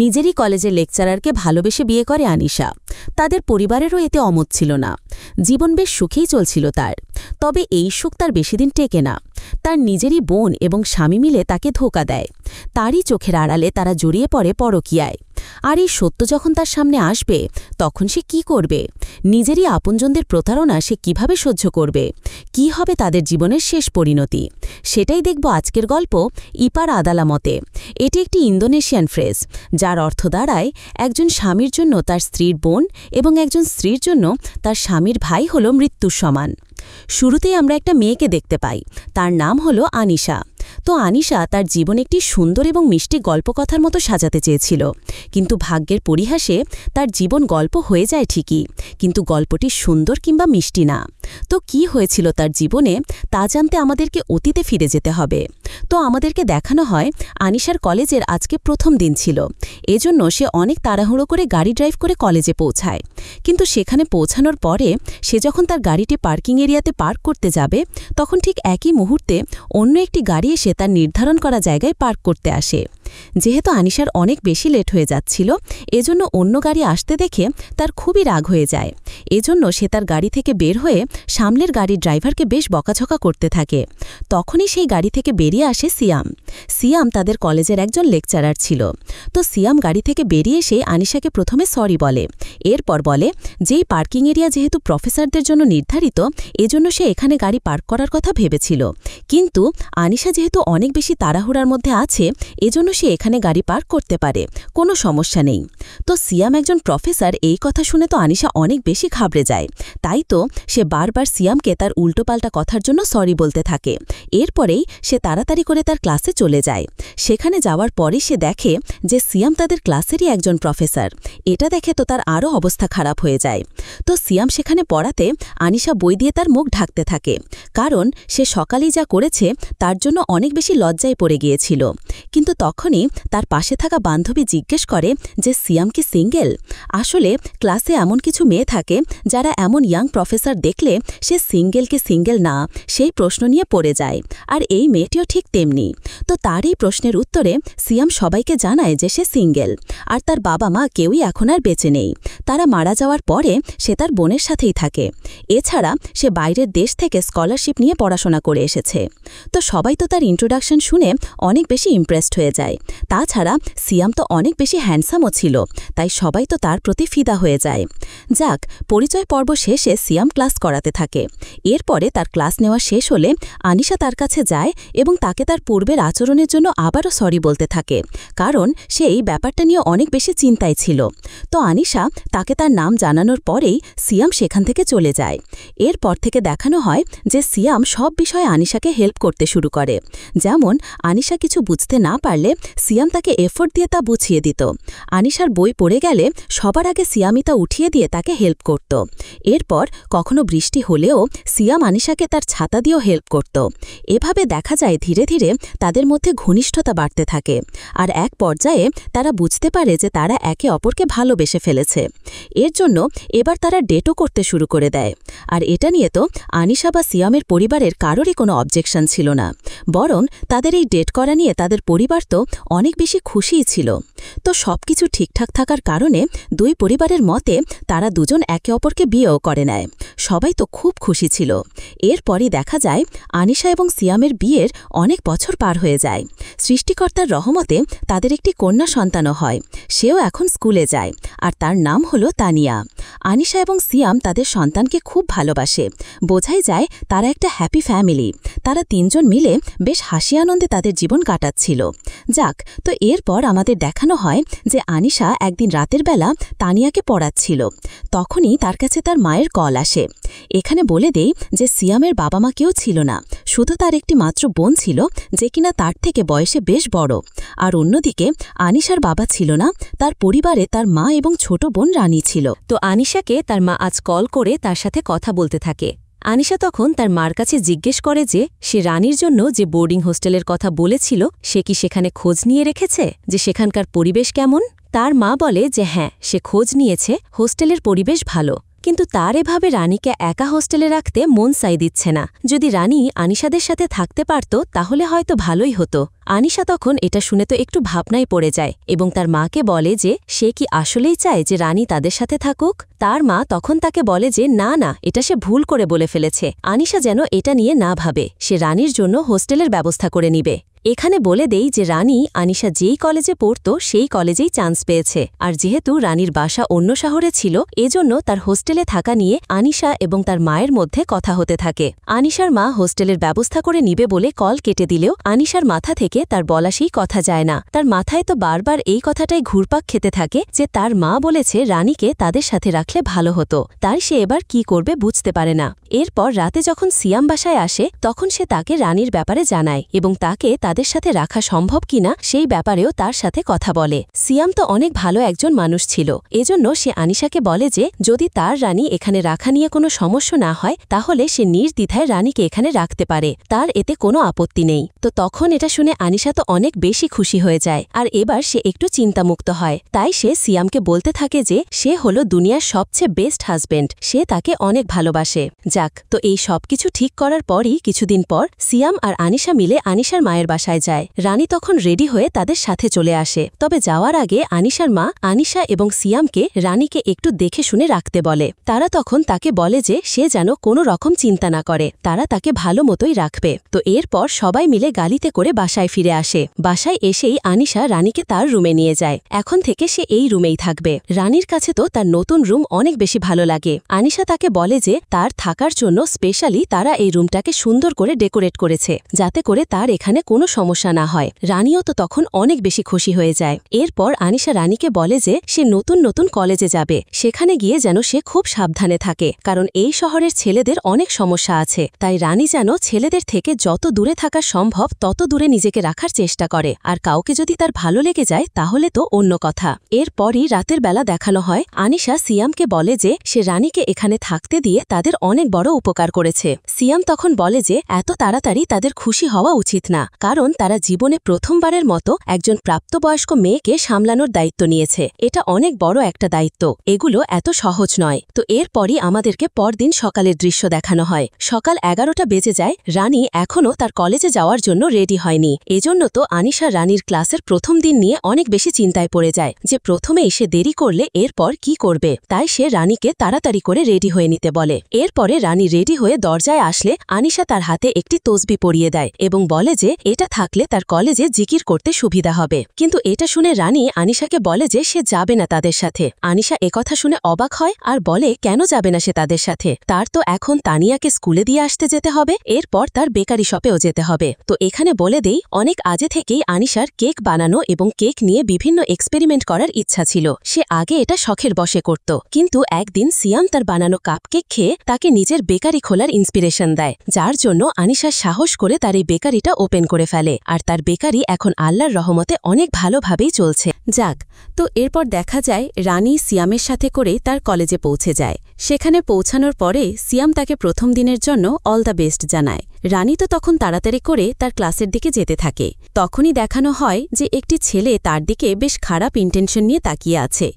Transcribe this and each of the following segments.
নিজেরই কলেজের লেকচারারকে ভালোবেসে বিয়ে করে আনিশা। তাদের পরিবারেরও এতে অমত ছিল না। জীবন বেশ সুখেই চলছিল তার। তবে এই সুখ তার বেশিদিন টেকে না। তার নিজেরই বোন এবং স্বামী মিলে তাকে ধোঁকা দেয়। তারই চোখের আড়ালে তারা জড়িয়ে পড়ে পরকীয়ায়। আর এই সত্য যখন তার সামনে আসবে, তখন সে কি করবে? নিজেরই আপনজনদের প্রতারণা সে কিভাবে সহ্য করবে? কি হবে তাদের জীবনের শেষ পরিণতি? সেটাই দেখব আজকের গল্প ইপার আদালামতে। এটি একটি ইন্দোনেশিয়ান ফ্রেজ, যার অর্থ দাঁড়ায় একজন স্বামীর জন্য তার স্ত্রীর বোন এবং একজন স্ত্রীর জন্য তার স্বামীর ভাই হল মৃত্যুর সমান। শুরুতেই আমরা একটা মেয়েকে দেখতে পাই। তার নাম হলো আনিশা। তো আনিশা তার জীবন একটি সুন্দর এবং মিষ্টি গল্পকথার মতো সাজাতে চেয়েছিল, কিন্তু ভাগ্যের পরিহাসে তার জীবন গল্প হয়ে যায় ঠিকই, কিন্তু গল্পটি সুন্দর কিংবা মিষ্টি না। তো কি হয়েছিল তার জীবনে তা জানতে আমাদেরকে অতীতে ফিরে যেতে হবে। তো আমাদেরকে দেখানো হয় আনিশার কলেজের আজকে প্রথম দিন ছিল। এজন্য সে অনেক তাড়াহুড়ো করে গাড়ি ড্রাইভ করে কলেজে পৌঁছায়। কিন্তু সেখানে পৌঁছানোর পরে সে যখন তার গাড়িটি পার্কিং এরিয়াতে পার্ক করতে যাবে, তখন ঠিক একই মুহূর্তে অন্য একটি গাড়ি এসে তার নির্ধারণ করা জায়গায় পার্ক করতে আসে। যেহেতু আনিশার অনেক বেশি লেট হয়ে যাচ্ছিল, এজন্য অন্য গাড়ি আসতে দেখে তার খুবই রাগ হয়ে যায়। এজন্য সে তার গাড়ি থেকে বের হয়ে সামনের গাড়ির ড্রাইভারকে বেশ বকাঝকা করতে থাকে। তখনই সেই গাড়ি থেকে বেরিয়ে আসে সিয়াম। সিয়াম তাদের কলেজের একজন লেকচারার ছিল। তো সিয়াম গাড়ি থেকে বেরিয়ে এসে আনিশাকে প্রথমে সরি বলে। এরপর বলে যেই পার্কিং এরিয়া যেহেতু প্রফেসরদের জন্য নির্ধারিত, এজন্য সে এখানে গাড়ি পার্ক করার কথা ভেবেছিল। কিন্তু আনিশা যেহেতু অনেক বেশি তাড়াহুড়ার মধ্যে আছে, এজন্য সে এখানে গাড়ি পার্ক করতে পারে, কোনো সমস্যা নেই। তো সিয়াম একজন প্রফেসর, এই কথা শুনে তো আনিশা অনেক বেশি ঘাবড়ে যায়। তাই তো সে বারবার সিয়ামকে তার উল্টোপাল্টা কথার জন্য সরি বলতে থাকে। এরপরেই সে তাড়াতাড়ি করে তার ক্লাসে চলে যায়। সেখানে যাওয়ার পরে সে দেখে যে সিয়াম তাদের ক্লাসেরই একজন প্রফেসর। এটা দেখে তো তার আরও অবস্থা খারাপ হয়ে যায়। তো সিয়াম সেখানে পড়াতে আনিশা বই দিয়ে তার মুখ ঢাকতে থাকে, কারণ সে সকালেই যা করেছে তার জন্য অনেক বেশি লজ্জায় পড়ে গিয়েছিল। কিন্তু তখনই তার পাশে থাকা বান্ধবী জিজ্ঞেস করে যে সিয়াম কি সিঙ্গেল? আসলে ক্লাসে এমন কিছু মেয়ে থাকে যারা এমন ইয়াং প্রফেসর দেখলে সে সিঙ্গেল কি সিঙ্গেল না সেই প্রশ্ন নিয়ে পড়ে যায়। আর এই মেয়েটিও ঠিক তেমনি। তো তার এই প্রশ্নের উত্তরে সিয়াম সবাইকে জানায় যে সে সিঙ্গেল, আর তার বাবা মা কেউই এখন আর বেঁচে নেই। তারা মারা যাওয়ার পরে সে তার বোনের সাথেই থাকে। এছাড়া সে বাইরের দেশ থেকে স্কলারশিপ নিয়ে পড়াশোনা করে এসেছে। তো সবাই তো তার ইন্ট্রোডাকশন শুনে অনেক বেশি ইমপ্রেসড হয়ে যায়। তাছাড়া সিয়াম তো অনেক বেশি হ্যান্ডসামও ছিল, তাই সবাই তো তার প্রতি ফিদা হয়ে যায়। যাক, পরিচয় পর্ব শেষে সিয়াম ক্লাস করাতে থাকে। এরপরে তার ক্লাস নেওয়া শেষ হলে আনিশা তার কাছে যায় এবং তাকে তার পূর্বের আচরণের জন্য আবারও সরি বলতে থাকে, কারণ সে এই ব্যাপারটা নিয়ে অনেক বেশি চিন্তায় ছিল। তো আনিশা তাকে তার নাম জানানোর পরেই সিয়াম সেখান থেকে চলে যায়। এরপর থেকে দেখানো হয় যে সিয়াম সব বিষয়ে আনিশাকে হেল্প করতে শুরু করে। যেমন আনিশা কিছু বুঝতে না পারলে সিয়াম তাকে এফোর্ট দিয়ে তা বুঝিয়ে দিত। আনিশার বই পড়ে গেলে সবার আগে সিয়ামই তা উঠিয়ে দিয়ে তাকে হেল্প করত। এরপর কখনো বৃষ্টি হলেও সিয়াম আনিশাকে তার ছাতা দিয়েও হেল্প করত। এভাবে দেখা যায় ধীরে ধীরে তাদের মধ্যে ঘনিষ্ঠতা বাড়তে থাকে। আর এক পর্যায়ে তারা বুঝতে পারে যে তারা একে অপরকে ভালোবেসে ফেলেছে। এর জন্য এবার তারা ডেটও করতে শুরু করে দেয়। আর এটা নিয়ে তো আনিশা বা সিয়ামের পরিবারের কারোরই কোনো অবজেকশন ছিল না, বরং তাদের এই ডেট করা নিয়ে তাদের পরিবার তো অনেক বেশি খুশিই ছিল। তো সবকিছু ঠিকঠাক থাকার কারণে দুই পরিবারের মতে তারা দুজন একে অপরকে বিয়েও করে নেয়। সবাই তো খুব খুশি ছিল। এরপরই দেখা যায় আনিশা এবং সিয়ামের বিয়ের অনেক বছর পার হয়ে যায়। সৃষ্টিকর্তার রহমতে তাদের একটি কন্যা সন্তানও হয়। সেও এখন স্কুলে যায়, আর তার নাম হলো তানিয়া। আনিশা এবং সিয়াম তাদের সন্তানকে খুব ভালোবাসে। বোঝাই যায় তারা একটা হ্যাপি ফ্যামিলি। তারা তিনজন মিলে বেশ হাসি আনন্দে তাদের জীবন কাটাচ্ছিল। যাক, তো এরপর আমাদের দেখানো হয় যে আনিশা একদিন রাতের বেলা তানিয়াকে পড়াচ্ছিল। তখনই তার কাছে তার মায়ের কল আসে। এখানে বলে দেই যে সিয়ামের বাবা মা কেউ ছিল না, শুধু তার একটি মাত্র বোন ছিল যে কিনা তার থেকে বয়সে বেশ বড়। আর অন্যদিকে আনিশার বাবা ছিল না, তার পরিবারে তার মা এবং ছোট বোন রানী ছিল। তো আনিশাকে তার মা আজ কল করে তার সাথে কথা বলতে থাকে। আনিশা তখন তার মার কাছে জিজ্ঞেস করে যে সে রানীর জন্য যে বোর্ডিং হোস্টেলের কথা বলেছিল সে কি সেখানে খোঁজ নিয়ে রেখেছে, যে সেখানকার পরিবেশ কেমন। তার মা বলে যে হ্যাঁ, সে খোঁজ নিয়েছে, হোস্টেলের পরিবেশ ভালো, কিন্তু তার এভাবে রানীকে একা হোস্টেলে রাখতে মন চাই দিচ্ছে না। যদি রানী আনিশাদের সাথে থাকতে পারত তাহলে হয়তো ভালোই হতো। আনিশা তখন এটা শুনে তো একটু ভাবনায় পড়ে যায় এবং তার মাকে বলে যে সে কি আসলেই চায় যে রানী তাদের সাথে থাকুক। তার মা তখন তাকে বলে যে না না, এটা সে ভুল করে বলে ফেলেছে। আনিশা যেন এটা নিয়ে না ভাবে, সে রানীর জন্য হোস্টেলের ব্যবস্থা করে নিবে। এখানে বলে দেই যে রানী আনিশা যেই কলেজে পড়ত সেই কলেজেই চান্স পেয়েছে, আর যেহেতু রানীর বাসা অন্য শহরে ছিল এজন্য তার হোস্টেলে থাকা নিয়ে আনিশা এবং তার মায়ের মধ্যে কথা হতে থাকে। আনিশার মা হোস্টেলের ব্যবস্থা করে নিবে বলে কল কেটে দিলেও আনিশার মাথা থেকে তার বলা সেই কথা যায় না। তার মাথায় তো বারবার এই কথাটাই ঘুরপাক খেতে থাকে যে তার মা বলেছে রানীকে তাদের সাথে রাখলে ভালো হতো, তাই সে এবার কি করবে বুঝতে পারে না। এরপর রাতে যখন সিয়াম বাসায় আসে তখন সে তাকে রানীর ব্যাপারে জানায় এবং তাকে তাদের সাথে রাখা সম্ভব কিনা সেই ব্যাপারেও তার সাথে কথা বলে। সিয়াম তো অনেক ভালো একজন মানুষ ছিল, এজন্য সে আনিশাকে বলে যে যদি তার রানী এখানে রাখা নিয়ে কোনো সমস্যা না হয় তাহলে সে নির্দ্বিধায় রানীকে এখানে রাখতে পারে, তার এতে কোনো আপত্তি নেই। তো তখন এটা শুনে আনিশা তো অনেক বেশি খুশি হয়ে যায়, আর এবার সে একটু চিন্তামুক্ত হয়। তাই সে সিয়ামকে বলতে থাকে যে সে হলো দুনিয়ার সবচেয়ে বেস্ট হাজব্যান্ড, সে তাকে অনেক ভালোবাসে। যাক, তো এই সব কিছু ঠিক করার পরই কিছুদিন পর সিয়াম আর আনিশা মিলে আনিশার মায়ের বাসায় যায়। রানী তখন রেডি হয়ে তাদের সাথে চলে আসে। তবে যাওয়ার আগে আনিশার মা আনিশা এবং সিয়ামকে রানীকে একটু দেখে শুনে রাখতে বলে। তারা তখন তাকে বলে যে সে যেন কোনো রকম চিন্তা না করে, তারা তাকে ভালো মতোই রাখবে। তো এরপর সবাই মিলে গাড়িতে করে বাসায় ফিরে আসে। বাসায় এসেই আনিশা রানীকে তার রুমে নিয়ে যায়। এখন থেকে সে এই রুমেই থাকবে। রানীর কাছে তো তার নতুন রুম অনেক বেশি ভালো লাগে। আনিশা তাকে বলে যে তার থাকার জন্য স্পেশালি তারা এই রুমটাকে সুন্দর করে ডেকোরেট করেছে যাতে করে তার এখানে কোনো সমস্যা না হয়। রানীও তো তখন অনেক বেশি খুশি হয়ে যায়। এরপর আনিশা রানীকে বলে যে সে নতুন নতুন কলেজে যাবে, সেখানে গিয়ে যেন সে খুব সাবধানে থাকে, কারণ এই শহরের ছেলেদের অনেক সমস্যা আছে। তাই রানী যেন ছেলেদের থেকে যত দূরে থাকা সম্ভব তত দূরে নিজেকে রাখার চেষ্টা করে, আর কাউকে যদি তার ভালো লেগে যায় তাহলে তো অন্য কথা। এরপরই রাতের বেলা দেখানো হয় আনিশা সিয়ামকে বলে যে সে রানীকে এখানে থাকতে দিয়ে তাদের অনেক বড় উপকার করেছে। সিয়াম তখন বলে যে এত তাড়াতাড়ি তাদের খুশি হওয়া উচিত না, কারণ তারা জীবনে প্রথমবারের মতো একজন প্রাপ্তবয়স্ক মেয়েকে সামলানোর দায়িত্ব নিয়েছে। এটা অনেক বড় একটা দায়িত্ব, এগুলো এত সহজ নয়। তো এরপরই আমাদেরকে পরদিন সকালের দৃশ্য দেখানো হয়। সকাল 11টা বেজে যায়, রানী এখনও তার কলেজে যাওয়ার জন্য রেডি হয়নি। এজন্য তো আনিশা রানীর ক্লাসের প্রথম দিন নিয়ে অনেক বেশি চিন্তায় পড়ে যায় যে প্রথমে এসে দেরি করলে এরপর কি করবে। তাই সে রানীকে তাড়াতাড়ি করে রেডি হয়ে নিতে বলে। এরপরে রানী রেডি হয়ে দরজায় আসলে আনিশা তার হাতে একটি তসবি পরিয়ে দেয় এবং বলে যে এটা থাকলে তার কলেজে জিকির করতে সুবিধা হবে। কিন্তু এটা শুনে রানী আনিশাকে বলে যে সে যাবে না তাদের সাথে। আনিশা একথা শুনে অবাক হয় আর বলে কেন যাবে না সে তাদের সাথে, তার তো এখন তানিয়াকে স্কুলে দিয়ে আসতে যেতে হবে, এরপর তার বেকারি শপেও যেতে হবে। তো এখানে বলে দেই অনেক আগে থেকেই আনিশার কেক বানানো এবং কেক নিয়ে বিভিন্ন এক্সপেরিমেন্ট করার ইচ্ছা ছিল। সে আগে এটা শখের বশে করত, কিন্তু একদিন সিয়াম তার বানানো কাপকেক খেয়ে তাকে নিজের বেকারি খোলার ইন্সপিরেশন দেয়, যার জন্য আনিশা সাহস করে তার এই বেকারিটা ওপেন করে ফেলে। আর তার বেকারি এখন আল্লাহর রহমতে অনেক ভালোভাবেই চলছে। যাক, তো এরপর দেখা যায় রানী সিয়ামের সাথে করে তার কলেজে পৌঁছে যায়। সেখানে পৌঁছানোর পরে সিয়াম তাকে প্রথম দিনের জন্য অল দ্য বেস্ট জানায়। রানী তো তখন তাড়াতাড়ি করে তার ক্লাসের দিকে যেতে থাকে। তখনই দেখানো হয় যে একটি ছেলে তার দিকে বেশ খারাপ ইন্টেনশন নিয়ে তাকিয়ে আছে।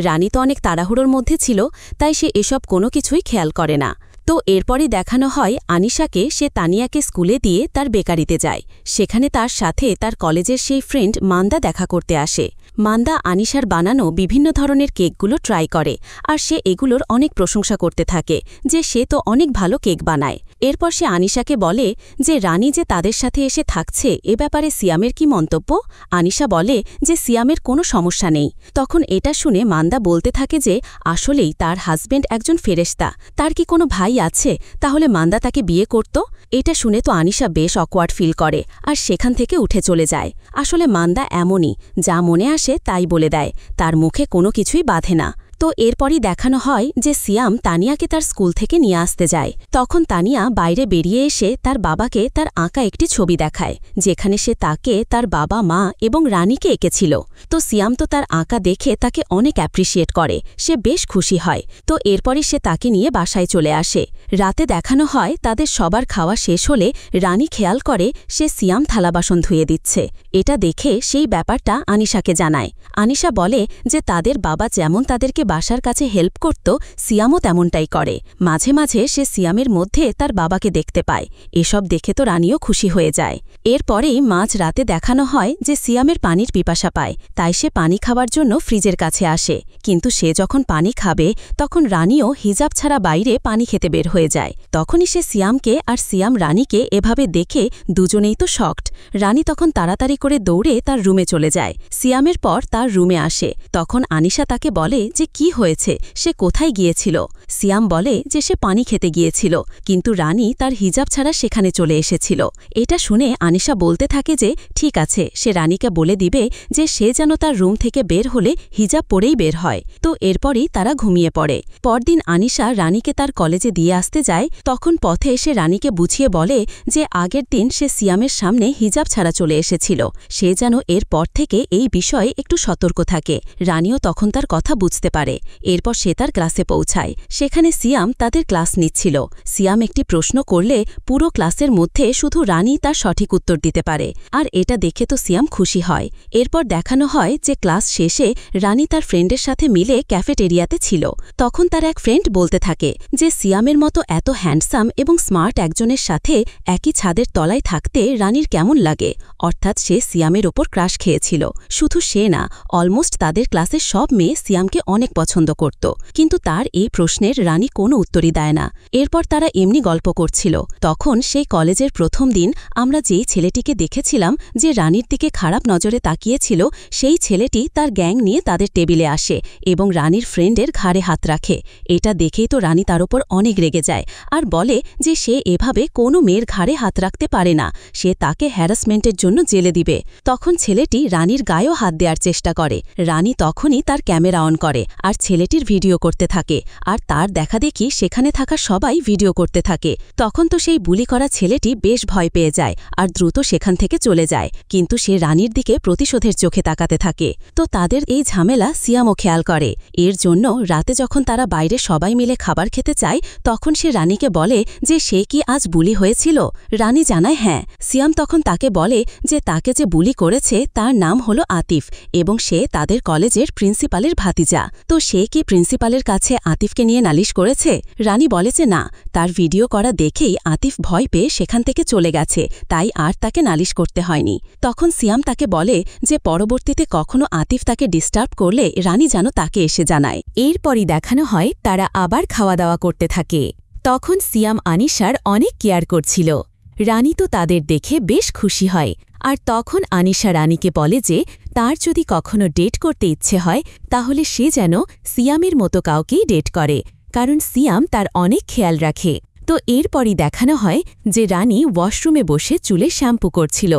রানী তো অনেক তাড়াহুড়োর মধ্যে ছিল, তাই সে এসব কোনো কিছুই খেয়াল করে না। তো এরপরই দেখানো হয় আনিশাকে সে তানিয়াকে স্কুলে দিয়ে তার বেকারিতে যায়। সেখানে তার সাথে তার কলেজের সেই ফ্রেন্ড মান্দা দেখা করতে আসে। মান্দা আনিশার বানানো বিভিন্ন ধরনের কেকগুলো ট্রাই করে, আর সে এগুলোর অনেক প্রশংসা করতে থাকে যে সে তো অনেক ভালো কেক বানায়। এরপর সে আনিশাকে বলে যে রানী যে তাদের সাথে এসে থাকছে এ ব্যাপারে সিয়ামের কি মন্তব্য। আনিশা বলে যে সিয়ামের কোনো সমস্যা নেই। তখন এটা শুনে মান্দা বলতে থাকে যে আসলেই তার হাজব্যান্ড একজন ফেরেশতা, তার কি কোনো ভাই আছে, তাহলে মান্দা তাকে বিয়ে করত। এটা শুনে তো আনিশা বেশ অকওয়ার্ড ফিল করে আর সেখান থেকে উঠে চলে যায়। আসলে মান্দা এমনই, যা মনে আসে তাই বলে দেয়, তার মুখে কোনো কিছুই বাধে না। তো এরপরই দেখানো হয় যে সিয়াম তানিয়াকে তার স্কুল থেকে নিয়ে আসতে যায়। তখন তানিয়া বাইরে বেরিয়ে এসে তার বাবাকে তার আঁকা একটি ছবি দেখায়, যেখানে সে তাকে তার বাবা মা এবং রানীকে এঁকেছিল। তো সিয়াম তো তার আঁকা দেখে তাকে অনেক অ্যাপ্রিসিয়েট করে, সে বেশ খুশি হয়। তো এরপরই সে তাকে নিয়ে বাসায় চলে আসে। রাতে দেখানো হয় তাদের সবার খাওয়া শেষ হলে রানী খেয়াল করে সে সিয়াম থালাবাসন ধুয়ে দিচ্ছে। এটা দেখে সেই ব্যাপারটা আনিশাকে জানায়। আনিশা বলে যে তাদের বাবা যেমন তাদেরকে বাসার কাছে হেল্প করত, সিয়ামও তেমনটাই করে। মাঝে মাঝে সে সিয়ামের মধ্যে তার বাবাকে দেখতে পায়। এসব দেখে তো রানীও খুশি হয়ে যায়। এরপরেই মাঝ রাতে দেখানো হয় যে সিয়ামের পানির পিপাসা পায়, তাই সে পানি খাওয়ার জন্য ফ্রিজের কাছে আসে। কিন্তু সে যখন পানি খাবে তখন রানীও হিজাব ছাড়া বাইরে পানি খেতে বের হয়ে যায়। তখনই সে সিয়ামকে আর সিয়াম রানীকে এভাবে দেখে দুজনেই তো শকড। রানী তখন তাড়াতাড়ি করে দৌড়ে তার রুমে চলে যায়। সিয়ামের পর তার রুমে আসে। তখন আনিশা তাকে বলে যে কি হয়েছে, সে কোথায় গিয়েছিল। সিয়াম বলে যে সে পানি খেতে গিয়েছিল, কিন্তু রানী তার হিজাব ছাড়া সেখানে চলে এসেছিল। এটা শুনে আনিশা বলতে থাকে যে ঠিক আছে, সে রানীকে বলে দিবে যে সে যেন তার রুম থেকে বের হলে হিজাব পরেই বের হয়। তো এরপরই তারা ঘুমিয়ে পড়ে। পরদিন আনিশা রানীকে তার কলেজে দিয়ে আসতে যায়। তখন পথে এসে রানীকে বুঝিয়ে বলে যে আগের দিন সে সিয়ামের সামনে হিজাব ছাড়া চলে এসেছিল, সে যেন এর পর থেকে এই বিষয়ে একটু সতর্ক থাকে। রানীও তখন তার কথা বুঝতে পারে। এরপর সে তার ক্লাসে পৌঁছায়। সেখানে সিয়াম তাদের ক্লাস নিচ্ছিল। সিয়াম একটি প্রশ্ন করলে পুরো ক্লাসের মধ্যে শুধু রানী তার সঠিক উত্তর দিতে পারে, আর এটা দেখে তো সিয়াম খুশি হয়। এরপর দেখানো হয় যে ক্লাস শেষে রানী তার ফ্রেন্ডের সাথে মিলে ক্যাফেটেরিয়াতে ছিল। তখন তার এক ফ্রেন্ড বলতে থাকে যে সিয়ামের মতো এত হ্যান্ডসাম এবং স্মার্ট একজনের সাথে একই ছাদের তলায় থাকতে রানীর কেমন লাগে। অর্থাৎ সে সিয়ামের ওপর ক্রাশ খেয়েছিল। শুধু সে না, অলমোস্ট তাদের ক্লাসের সব মেয়ে সিয়ামকে অনেক পছন্দ করত। কিন্তু তার এই প্রশ্নের রানী কোনো উত্তরই দেয় না। এরপর তারা এমনি গল্প করছিল। তখন সেই কলেজের প্রথম দিন আমরা যেই ছেলেটিকে দেখেছিলাম যে রানীর দিকে খারাপ নজরে তাকিয়েছিল, সেই ছেলেটি তার গ্যাং নিয়ে তাদের টেবিলে আসে এবং রানীর ফ্রেন্ডের ঘাড়ে হাত রাখে। এটা দেখেই তো রানী তার ওপর অনেক রেগে যায় আর বলে যে সে এভাবে কোনো মেয়ের ঘাড়ে হাত রাখতে পারে না, সে তাকে হ্যারাসমেন্টের জন্য জেলে দিবে। তখন ছেলেটি রানীর গায়েও হাত দেওয়ার চেষ্টা করে। রানী তখনই তার ক্যামেরা অন করে আর ছেলেটির ভিডিও করতে থাকে, আর তার দেখাদেখি সেখানে থাকা সবাই ভিডিও করতে থাকে। তখন তো সেই বুলি করা ছেলেটি বেশ ভয় পেয়ে যায় আর দ্রুত সেখান থেকে চলে যায়। কিন্তু সে রানীর দিকে প্রতিশোধের চোখে তাকাতে থাকে। তো তাদের এই ঝামেলা সিয়ামও খেয়াল করে। এর জন্য রাতে যখন তারা বাইরে সবাই মিলে খাবার খেতে চায়, তখন সে রানীকে বলে যে সে কি আজ বুলি হয়েছিল। রানী জানায় হ্যাঁ। সিয়াম তখন তাকে বলে যে তাকে যে বুলি করেছে তার নাম হলো আতিফ এবং সে তাদের কলেজের প্রিন্সিপালের ভাতিজা। তো সে কি প্রিন্সিপালের কাছে আতিফকে নিয়ে নালিশ করেছে? রানী বলে যে না, তার ভিডিও করা দেখেই আতিফ ভয় পেয়ে সেখান থেকে চলে গেছে, তাই আর তাকে নালিশ করতে হয়নি। তখন সিয়াম তাকে বলে যে পরবর্তীতে কখনো আতিফ তাকে ডিস্টার্ব করলে রানী যেন তাকে এসে জানায়। এরপরই দেখানো হয় তারা আবার খাওয়া দাওয়া করতে থাকে। তখন সিয়াম আনিশার অনেক কেয়ার করছিল। রানী তো তাদের দেখে বেশ খুশি হয়। আর তখন আনিশা রানীকে বলে যে তার যদি কখনো ডেট করতে ইচ্ছে হয় তাহলে সে যেন সিয়ামের মতো কাউকেই ডেট করে, কারণ সিয়াম তার অনেক খেয়াল রাখে। তো এরপরই দেখানো হয় যে রানী ওয়াশরুমে বসে চুলে শ্যাম্পু করছিল।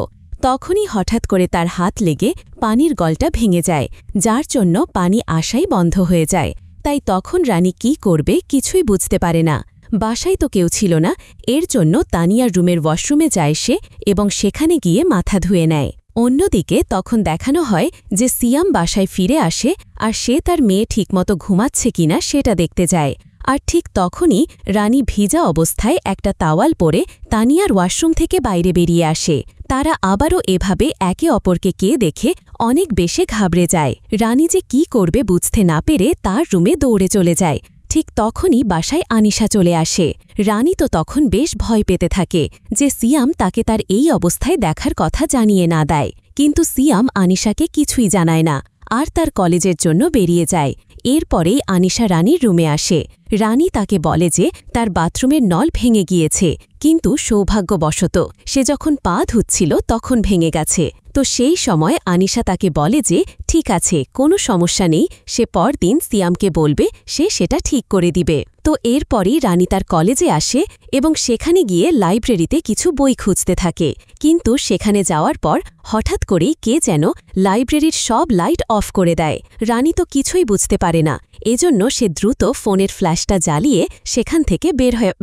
তখনই হঠাৎ করে তার হাত লেগে পানির গলটা ভেঙে যায়, যার জন্য পানি আসাই বন্ধ হয়ে যায়। তাই তখন রানী কি করবে কিছুই বুঝতে পারে না। বাসায় তো কেউ ছিল না, এর জন্য তানিয়ার রুমের ওয়াশরুমে যায় সে এবং সেখানে গিয়ে মাথা ধুয়ে নেয়। অন্যদিকে তখন দেখানো হয় যে সিয়াম বাসায় ফিরে আসে আর সে তার মেয়ে ঠিকমতো ঘুমাচ্ছে কিনা সেটা দেখতে যায়। আর ঠিক তখনই রানী ভিজা অবস্থায় একটা তাওয়াল পরে তানিয়ার ওয়াশরুম থেকে বাইরে বেরিয়ে আসে। তারা আবারও এভাবে একে অপরকে কে দেখে অনেক বেশি ঘাবড়ে যায়। রানী যে কি করবে বুঝতে না পেরে তার রুমে দৌড়ে চলে যায়। ঠিক তখনই বাসায় আনিশা চলে আসে। রানী তো তখন বেশ ভয় পেতে থাকে যে সিয়াম তাকে তার এই অবস্থায় দেখার কথা জানিয়ে না দেয়। কিন্তু সিয়াম আনিশাকে কিছুই জানায় না আর তার কলেজের জন্য বেরিয়ে যায়। এরপরেই আনিশা রানীর রুমে আসে। রানী তাকে বলে যে তার বাথরুমের নল ভেঙে গিয়েছে, কিন্তু সৌভাগ্যবশত সে যখন পা ধুচ্ছিল তখন ভেঙে গেছে। তো সেই সময় আনিশা তাকে বলে যে ঠিক আছে, কোনো সমস্যা নেই, সে পরদিন সিয়ামকে বলবে, সে সেটা ঠিক করে দিবে। তো এরপরই রানী তার কলেজে আসে এবং সেখানে গিয়ে লাইব্রেরিতে কিছু বই খুঁজতে থাকে। কিন্তু সেখানে যাওয়ার পর হঠাৎ করেই কে যেন লাইব্রেরির সব লাইট অফ করে দেয়। রানী তো কিছুই বুঝতে পারে না। এজন্য সে দ্রুত ফোনের ফ্ল্যাশটা জ্বালিয়ে সেখান থেকে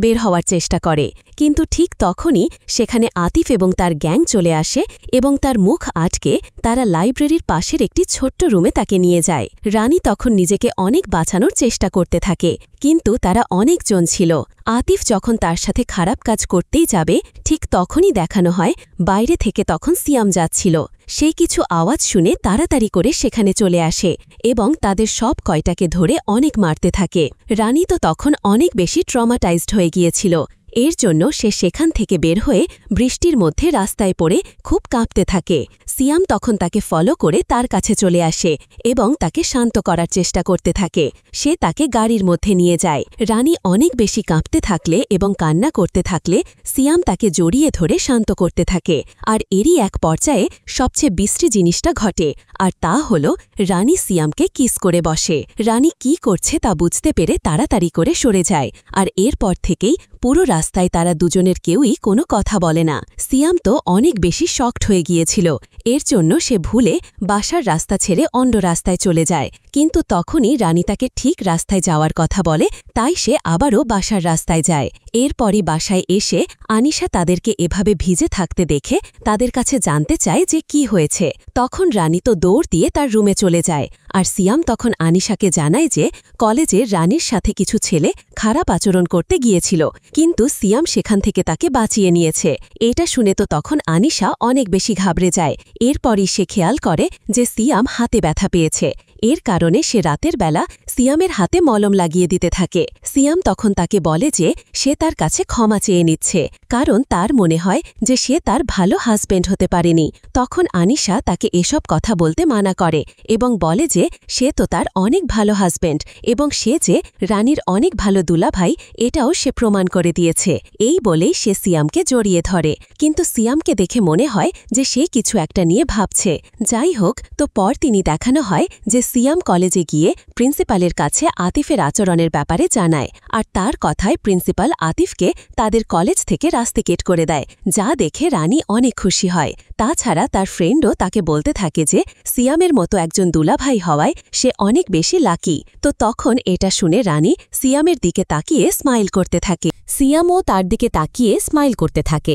বের হওয়ার চেষ্টা করে। কিন্তু ঠিক তখনই সেখানে আতিফ এবং তার গ্যাং চলে আসে এবং তার মুখ আটকে তারা লাইব্রেরির পাশের একটি ছোট্ট রুমে তাকে নিয়ে যায়। রানী তখন নিজেকে অনেক বাঁচানোর চেষ্টা করতে থাকে, কিন্তু তারা অনেকজন ছিল। আতিফ যখন তার সাথে খারাপ কাজ করতেই যাবে ঠিক তখনই দেখানো হয় বাইরে থেকে তখন সিয়াম যাচ্ছিল। সে কিছু আওয়াজ শুনে তাড়াতাড়ি করে সেখানে চলে আসে এবং তাদের সব কয়টাকে ধরে অনেক মারতে থাকে। রানী তো তখন অনেক বেশি ট্রমাটাইজড হয়ে গিয়েছিল। এর জন্য সে সেখান থেকে বের হয়ে বৃষ্টির মধ্যে রাস্তায় পড়ে খুব কাঁপতে থাকে। সিয়াম তখন তাকে ফলো করে তার কাছে চলে আসে এবং তাকে শান্ত করার চেষ্টা করতে থাকে। সে তাকে গাড়ির মধ্যে নিয়ে যায়। রানী অনেক বেশি কাঁপতে থাকলে এবং কান্না করতে থাকলে সিয়াম তাকে জড়িয়ে ধরে শান্ত করতে থাকে। আর এরই এক পর্যায়ে সবচেয়ে বিশ্রী জিনিসটা ঘটে, আর তা হল রানী সিয়ামকে কিস করে বসে। রানী কি করছে তা বুঝতে পেরে তাড়াতাড়ি করে সরে যায়। আর এরপর থেকেই পুরো রাস্তায় তারা দুজনের কেউই কোনো কথা বলে না। সিয়াম তো অনেক বেশি শকড হয়ে গিয়েছিল। এর জন্য সে ভুলে বাসার রাস্তা ছেড়ে অন্য রাস্তায় চলে যায়। কিন্তু তখনই রানী তাকে ঠিক রাস্তায় যাওয়ার কথা বলে, তাই সে আবারও বাসার রাস্তায় যায়। এরপরই বাসায় এসে আনিশা তাদেরকে এভাবে ভিজে থাকতে দেখে তাদের কাছে জানতে চায় যে কি হয়েছে। তখন রানী তো দৌড় দিয়ে তার রুমে চলে যায়। আর সিয়াম তখন আনিশাকে জানায় যে কলেজে রানীর সাথে কিছু ছেলে খারাপ আচরণ করতে গিয়েছিল, কিন্তু সিয়াম সেখান থেকে তাকে বাঁচিয়ে নিয়েছে। এটা শুনে তো তখন আনিশা অনেক বেশি ঘাবড়ে যায়। এরপরই সে খেয়াল করে যে সিয়াম হাতে ব্যথা পেয়েছে। এর কারণে সে রাতের বেলা সিয়ামের হাতে মলম লাগিয়ে দিতে থাকে। সিয়াম তখন তাকে বলে যে সে তার কাছে ক্ষমা চেয়ে নিচ্ছে, কারণ তার মনে হয় যে সে তার ভালো হাজব্যান্ড হতে পারেনি। তখন আনিশা তাকে এসব কথা বলতে মানা করে এবং বলে যে সে তো তার অনেক ভালো হাজব্যান্ড এবং সে যে রানীর অনেক ভালো দুলাভাই, এটাও সে প্রমাণ করে দিয়েছে। এই বলেই সে সিয়ামকে জড়িয়ে ধরে, কিন্তু সিয়ামকে দেখে মনে হয় যে সে কিছু একটা নিয়ে ভাবছে। যাই হোক, তো তিনি দেখানো হয় যে সিয়াম কলেজে গিয়ে প্রিন্সিপালের কাছে আতিফের আচরণের ব্যাপারে জানায়, আর তার কথায় প্রিন্সিপাল আতিফকে তাদের কলেজ থেকে রাস্তাকেট করে দেয়, যা দেখে রানী অনেক খুশি হয়। তাছাড়া তার ফ্রেন্ডও তাকে বলতে থাকে যে সিয়ামের মতো একজন দুলাভাই হওয়ায় সে অনেক বেশি লাকি। তো তখন এটা শুনে রানী সিয়ামের দিকে তাকিয়ে স্মাইল করতে থাকে। সিয়ামও তার দিকে তাকিয়ে স্মাইল করতে থাকে।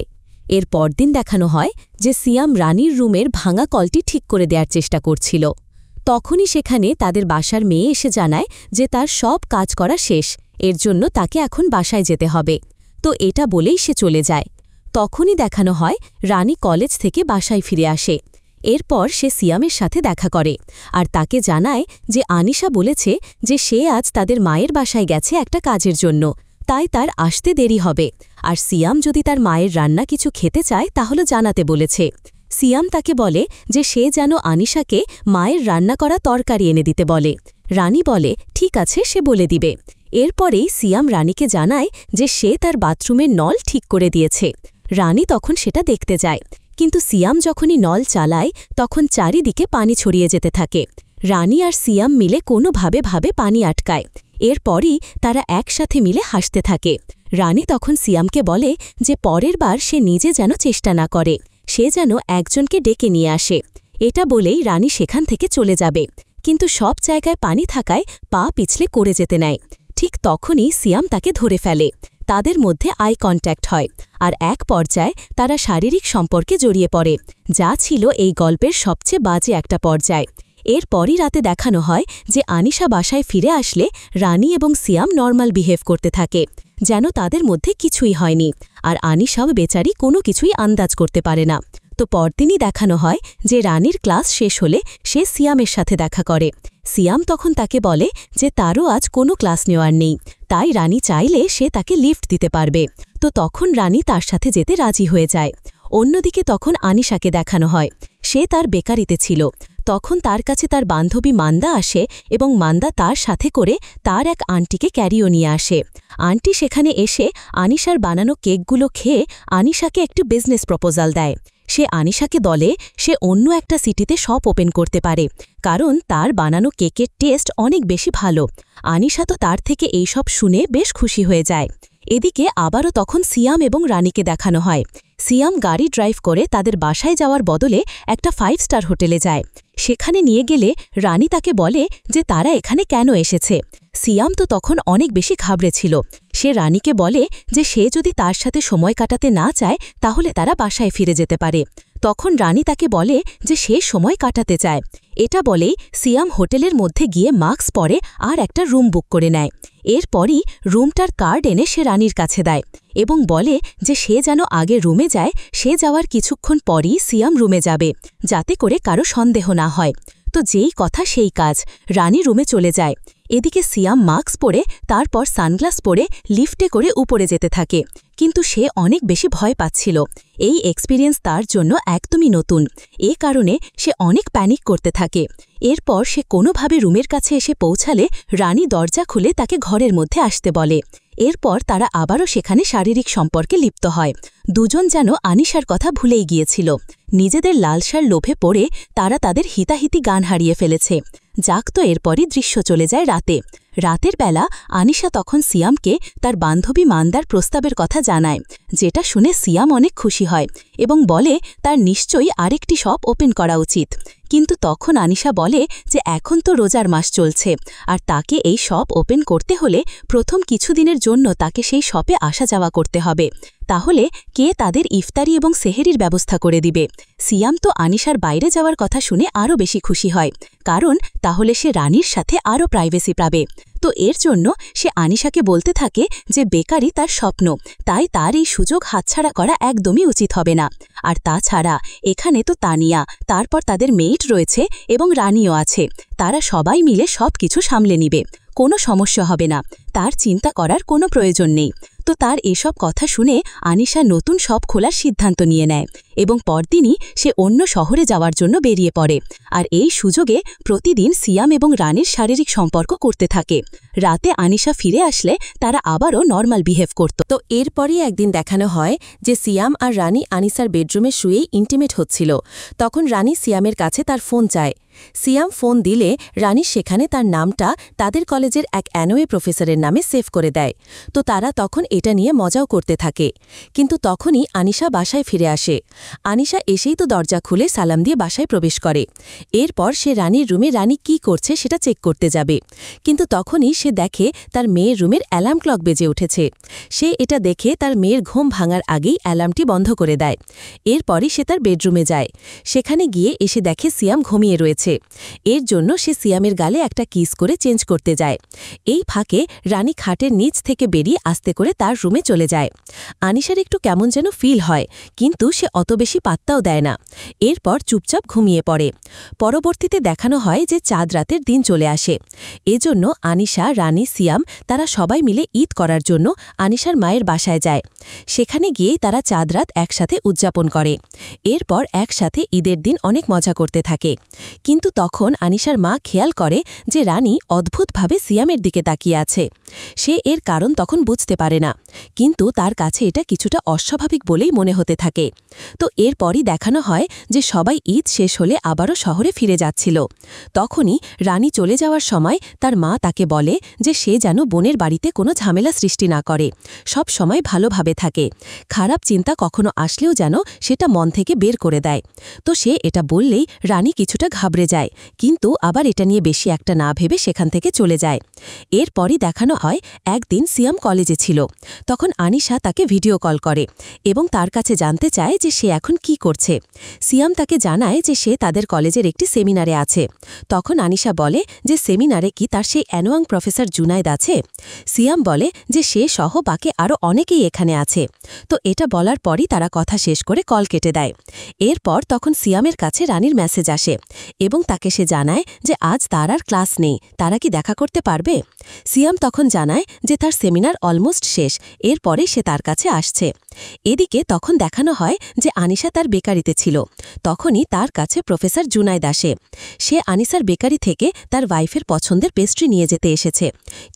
এর পরদিন দেখানো হয় যে সিয়াম রানীর রুমের ভাঙা কলটি ঠিক করে দেওয়ার চেষ্টা করছিল। তখনই সেখানে তাদের বাসার মেয়ে এসে জানায় যে তার সব কাজ করা শেষ, এর জন্য তাকে এখন বাসায় যেতে হবে। তো এটা বলেই সে চলে যায়। তখনই দেখানো হয় রানী কলেজ থেকে বাসায় ফিরে আসে। এরপর সে সিয়ামের সাথে দেখা করে আর তাকে জানায় যে আনিশা বলেছে যে সে আজ তাদের মায়ের বাসায় গেছে একটা কাজের জন্য, তাই তার আসতে দেরি হবে। আর সিয়াম যদি তার মায়ের রান্না কিছু খেতে চায় তাহলে জানাতে বলেছে। সিয়াম তাকে বলে যে সে যেন আনিশাকে মায়ের রান্না করা তরকারি এনে দিতে বলে। রানী বলে ঠিক আছে, সে বলে দিবে। এরপরেই সিয়াম রানীকে জানায় যে সে তার বাথরুমের নল ঠিক করে দিয়েছে। রানী তখন সেটা দেখতে যায়, কিন্তু সিয়াম যখনই নল চালায় তখন চারিদিকে পানি ছড়িয়ে যেতে থাকে। রানী আর সিয়াম মিলে কোনোভাবে পানি আটকায়। এরপরই তারা একসাথে মিলে হাসতে থাকে। রানী তখন সিয়ামকে বলে যে পরের বার সে নিজে যেন চেষ্টা না করে, সে যেন একজনকে ডেকে নিয়ে আসে। এটা বলেই রানী সেখান থেকে চলে যাবে, কিন্তু সব জায়গায় পানি থাকায় পা পিছলে করে যেতে নেয়। ঠিক তখনই সিয়াম তাকে ধরে ফেলে। তাদের মধ্যে আই কন্ট্যাক্ট হয় আর এক পর্যায়ে তারা শারীরিক সম্পর্কে জড়িয়ে পড়ে, যা ছিল এই গল্পের সবচেয়ে বাজে একটা পর্যায়। এরপরই রাতে দেখানো হয় যে আনিশা বাসায় ফিরে আসলে রানী এবং সিয়াম নর্মাল বিহেভ করতে থাকে, যেন তাদের মধ্যে কিছুই হয়নি। আর আনিশাও বেচারি কোনো কিছুই আন্দাজ করতে পারে না। তো পরদিনই দেখানো হয় যে রানীর ক্লাস শেষ হলে সে সিয়ামের সাথে দেখা করে। সিয়াম তখন তাকে বলে যে তারও আজ কোনো ক্লাস নেওয়ার নেই, তাই রানী চাইলে সে তাকে লিফট দিতে পারবে। তো তখন রানী তার সাথে যেতে রাজি হয়ে যায়। অন্যদিকে তখন আনিশাকে দেখানো হয় সে তার বেকারিতে ছিল। তখন তার কাছে তার বান্ধবী মান্দা আসে এবং মান্দা তার সাথে করে তার এক আন্টিকে ক্যারিও নিয়ে আসে। আন্টি সেখানে এসে আনিশার বানানো কেকগুলো খেয়ে আনিশাকে একটি বিজনেস প্রপোজাল দেয়। সে আনিশাকে বলে সে অন্য একটা সিটিতে শপ ওপেন করতে পারে, কারণ তার বানানো কেকের টেস্ট অনেক বেশি ভালো। আনিশা তো তার থেকে এইসব শুনে বেশ খুশি হয়ে যায়। এদিকে আবারও তখন সিয়াম এবং রানীকে দেখানো হয়। সিয়াম গাড়ি ড্রাইভ করে তাদের বাসায় যাওয়ার বদলে একটা 5 স্টার হোটেলে যায়। সেখানে নিয়ে গেলে রানী তাকে বলে যে তারা এখানে কেন এসেছে। সিয়াম তো তখন অনেক বেশি ঘাবড়েছিল। সে রানীকে বলে যে সে যদি তার সাথে সময় কাটাতে না চায় তাহলে তারা বাসায় ফিরে যেতে পারে। তখন রানী তাকে বলে যে সে সময় কাটাতে চায়। এটা বলেই সিয়াম হোটেলের মধ্যে গিয়ে মাস্ক পরে আর একটা রুম বুক করে নেয়। এরপরই রুমটার কার্ড এনে সে রানীর কাছে দেয় এবং বলে যে সে যেন আগে রুমে যায়, সে যাওয়ার কিছুক্ষণ পরই সিয়াম রুমে যাবে, যাতে করে কারো সন্দেহ না হয়। তো যেই কথা সেই কাজ, রানী রুমে চলে যায়। এদিকে সিয়াম মাস্ক পরে তারপর সানগ্লাস পরে লিফটে করে উপরে যেতে থাকে, কিন্তু সে অনেক বেশি ভয় পাচ্ছিল। এই এক্সপিরিয়েন্স তার জন্য একদমই নতুন, এ কারণে সে অনেক প্যানিক করতে থাকে। এরপর সে কোনোভাবে রুমের কাছে এসে পৌঁছালে রানী দরজা খুলে তাকে ঘরের মধ্যে আসতে বলে। এরপর তারা আবারও সেখানে শারীরিক সম্পর্কে লিপ্ত হয়। দুজন যেন আনিশার কথা ভুলেই গিয়েছিল। নিজেদের লালসার লোভে পড়ে তারা তাদের হিতাহিতি গান হারিয়ে ফেলেছে। যাক, তো এরপরই দৃশ্য চলে যায় রাতে। রাতের বেলা আনিশা তখন সিয়ামকে তার বান্ধবী মান্দার প্রস্তাবের কথা জানায়, যেটা শুনে সিয়াম অনেক খুশি হয় এবং বলে তার নিশ্চয়ই আরেকটি শপ ওপেন করা উচিত। কিন্তু তখন আনিশা বলে যে এখন তো রোজার মাস চলছে, আর তাকে এই শপ ওপেন করতে হলে প্রথম কিছুদিনের জন্য তাকে সেই শপে আসা যাওয়া করতে হবে। তাহলে কে তাদের ইফতারি এবং সেহেরির ব্যবস্থা করে দিবে? সিয়াম তো আনিশার বাইরে যাওয়ার কথা শুনে আরও বেশি খুশি হয়, কারণ তাহলে সে রানীর সাথে আরও প্রাইভেসি পাবে। তো এর জন্য সে আনিশাকে বলতে থাকে যে বেকারি তার স্বপ্ন, তাই তার এই সুযোগ হাতছাড়া করা একদমই উচিত হবে না। আর তাছাড়া এখানে তো তানিয়া, তারপর তাদের মেইট রয়েছে এবং রানীও আছে, তারা সবাই মিলে সব কিছু সামলে নিবে, কোনো সমস্যা হবে না, তার চিন্তা করার কোনো প্রয়োজন নেই। তো তার এসব কথা শুনে আনিশা নতুন শপ খোলার সিদ্ধান্ত নিয়ে নেয় এবং পরদিনই সে অন্য শহরে যাওয়ার জন্য বেরিয়ে পড়ে। আর এই সুযোগে প্রতিদিন সিয়াম এবং রানীর শারীরিক সম্পর্ক করতে থাকে। রাতে আনিশা ফিরে আসলে তারা আবারও নর্মাল বিহেভ করত। তো এরপরই একদিন দেখানো হয় যে সিয়াম আর রানী আনিসার বেডরুমে শুয়েই ইন্টিমেট হচ্ছিল। তখন রানী সিয়ামের কাছে তার ফোন চায়। সিয়াম ফোন দিলে রানী সেখানে তার নামটা তাদের কলেজের এক অ্যানোয়ে প্রফেসরের নামে সেভ করে দেয়। তো তারা তখন এটা নিয়ে মজাও করতে থাকে। কিন্তু তখনই আনিশা বাসায় ফিরে আসে। আনিশা এসেই তো দরজা খুলে সালাম দিয়ে বাসায় প্রবেশ করে। এরপর সে রানীর রুমে রানী কি করছে সেটা চেক করতে যাবে, কিন্তু তখনই সে দেখে তার মেয়ের রুমের অ্যালার্ম ক্লক বেজে উঠেছে। সে এটা দেখে তার মেয়ের ঘুম ভাঙার আগেই অ্যালার্মটি বন্ধ করে দেয়। এরপরই সে তার বেডরুমে যায়। সেখানে গিয়ে এসে দেখে সিয়াম ঘুমিয়ে রয়েছে। এর জন্য সে সিয়ামের গালে একটা কিস করে চেঞ্জ করতে যায়। এই ফাঁকে রানী খাটের নিচ থেকে বেরিয়ে আস্তে করে তার রুমে চলে যায়। আনিশার একটু কেমন যেন ফিল হয়, কিন্তু সে অত বেশি পাত্তাও দেয় না। এরপর চুপচাপ ঘুমিয়ে পড়ে। পরবর্তীতে দেখানো হয় যে চাঁদ রাতের দিন চলে আসে। এজন্য আনিশা, রানী, সিয়াম তারা সবাই মিলে ঈদ করার জন্য আনিশার মায়ের বাসায় যায়। সেখানে গিয়েই তারা চাঁদ রাত একসাথে উদযাপন করে। এরপর একসাথে ঈদের দিন অনেক মজা করতে থাকে। কিন্তু তখন আনিশার মা খেয়াল করে যে রানী অদ্ভুতভাবে সিয়ামের দিকে তাকিয়ে আছে। সে এর কারণ তখন বুঝতে পারে না, কিন্তু তার কাছে এটা কিছুটা অস্বাভাবিক বলেই মনে হতে থাকে। তো এরপরই দেখানো হয় যে সবাই ঈদ শেষ হলে আবারও শহরে ফিরে যাচ্ছিল। তখনই রানী চলে যাওয়ার সময় তার মা তাকে বলে যে সে যেন বোনের বাড়িতে কোনো ঝামেলা সৃষ্টি না করে, সব সময় ভালোভাবে থাকে, খারাপ চিন্তা কখনো আসলেও যেন সেটা মন থেকে বের করে দেয়। তো সে এটা বললেই রানী কিছুটা ঘাবড়ে যায়, কিন্তু আবার এটা নিয়ে বেশি একটা না ভেবে সেখান থেকে চলে যায়। এরপরই দেখানো হয় একদিন সিয়াম কলেজে ছিল। তখন আনিশা তাকে ভিডিও কল করে এবং তার কাছে জানতে চায় যে সে এখন কি করছে। সিয়াম তাকে জানায় যে সে তাদের কলেজের একটি সেমিনারে আছে। তখন আনিশা বলে যে সেমিনারে কি তার সেই অ্যানোয়াং প্রফেসর জুনায়েদ আছে? সিয়াম বলে যে সে সহ বাকি আরও অনেকেই এখানে আছে। তো এটা বলার পরই তারা কথা শেষ করে কল কেটে দেয়। এরপর তখন সিয়ামের কাছে রানীর মেসেজ আসে এবং তাকে সে জানায় যে আজ তার আর ক্লাস নেই, তারা কি দেখা করতে পারবে? সিয়াম তখন জানায় যে তার সেমিনার অলমোস্ট শেষ, এরপরে সে তার কাছে আসছে। এদিকে তখন দেখানো হয় যে আনিশা তার বেকারিতে ছিল। তখনই তার কাছে প্রফেসর জুনায়েদ আসে। সে আনিসার বেকারি থেকে তার ওয়াইফের পছন্দের পেস্ট্রি নিয়ে যেতে এসেছে,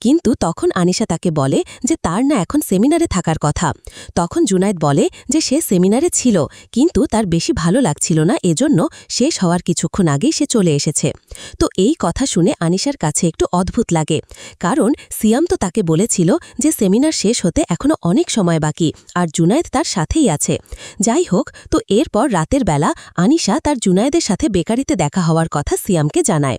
কিন্তু তখন আনিশা তাকে বলে যে তার না এখন সেমিনারে থাকার কথা। তখন জুনায়েদ বলে যে সে সেমিনারে ছিল, কিন্তু তার বেশি ভালো লাগছিল না, এজন্য শেষ হওয়ার কিছুক্ষণ আগেই সে চলে এসেছে। তো এই কথা শুনে আনিশার কাছে একটু অদ্ভুত লাগে, কারণ সিয়াম তো তাকে বলেছিল যে সেমিনার শেষ হতে এখনো অনেক সময় বাকি, আর জুনায়েদ জুনায়েদ তার সাথেই আছে। যাই হোক, তো এরপর রাতের বেলা আনিশা তার জুনায়েদের সাথে বেকারিতে দেখা হওয়ার কথা সিয়ামকে জানায়।